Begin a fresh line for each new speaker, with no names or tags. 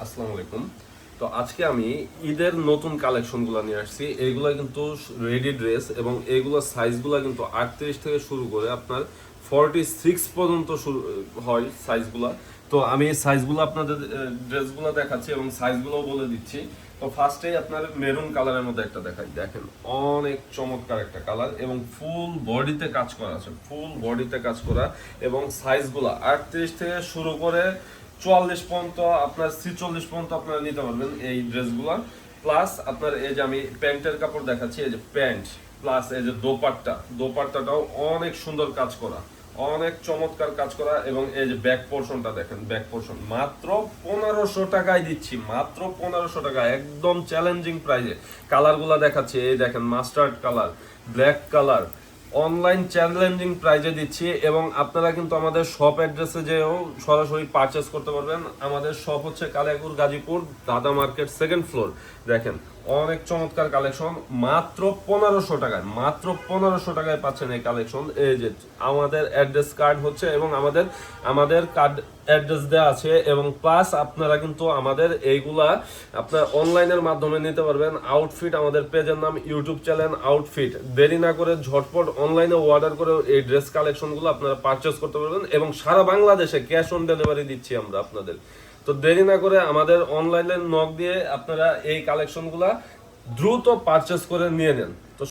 আসসালামু আলাইকুম। তো আজকে আমি ঈদের নতুন কালেকশনগুলো নিয়ে আসছি। এইগুলা কিন্তু রেডি ড্রেস এবং এইগুলোর সাইজগুলো কিন্তু 38 থেকে শুরু করে আপনার 46 পর্যন্ত শুরু হয় সাইজগুলা। তো আমি এই সাইজগুলো আপনাদের ড্রেসগুলো দেখাচ্ছি এবং সাইজগুলোও বলে দিচ্ছি। তো ফার্স্টেই আপনার মেরুন কালারের মধ্যে একটা দেখাই, দেখেন অনেক চমৎকার একটা কালার এবং ফুল বডিতে কাজ করা আছে, ফুল বডিতে কাজ করা এবং সাইজগুলো 38 থেকে শুরু করে 44 পর্যন্ত আপনার 46 পর্যন্ত আপনারা নিতে পারবেন এই ড্রেসগুলো। প্লাস আপনার এই যে আমি প্যান্টের কাপড় দেখাচ্ছি, এই যে প্যান্ট প্লাস এই যে দোপাট্টাটাও অনেক সুন্দর কাজ করা, অনেক চমৎকার কাজ করা এবং এই যে ব্যাক পোর্শনটা দেখেন, ব্যাক পোর্শন মাত্র 1500 টাকায় দিচ্ছি, মাত্র 1500 টাকা, একদম চ্যালেঞ্জিং প্রাইসে। কালারগুলো দেখাচ্ছি, এই দেখেন mustard colour, black colour, online challenging প্রাইজে দিচ্ছি এবং আপনারা কিন্তু আমাদের শপ অ্যাড্রেসে যেও সরাসরি পারচেস করতে পারবেন। আমাদের শপ হচ্ছে কালিয়াকুর গাজীপুর দাদা মার্কেট, সেকেন্ড ফ্লোর। দেখেন অনেক চমৎকার কালেকশন, মাত্র 1500 টাকায়, মাত্র 1500 টাকায় পাচ্ছেন এই কালেকশন। এই যে আমাদের অ্যাড্রেস কার্ড হচ্ছে এবং আমাদের কার্ড অ্যাড্রেস দেওয়া আছে এবং প্লাস আপনারা কিন্তু আমাদের এইগুলা আপনার অনলাইনের মাধ্যমে নিতে পারবেন। আউটফিট, আমাদের পেজের নাম, ইউটিউব চ্যানেল আউটফিট। দেরি না করে ঝটপট অনলাইনে অর্ডার করে এই ড্রেস কালেকশনগুলো আপনারা পারচেস করতে পারবেন এবং সারা বাংলাদেশে ক্যাশ অন ডেলিভারি দিচ্ছি আমরা আপনাদের। তো দেরি না করে আমাদের অনলাইনে নক দিয়ে আপনারা এই কালেকশনগুলা দ্রুত পারচেস করে নিয়ে নেন। তো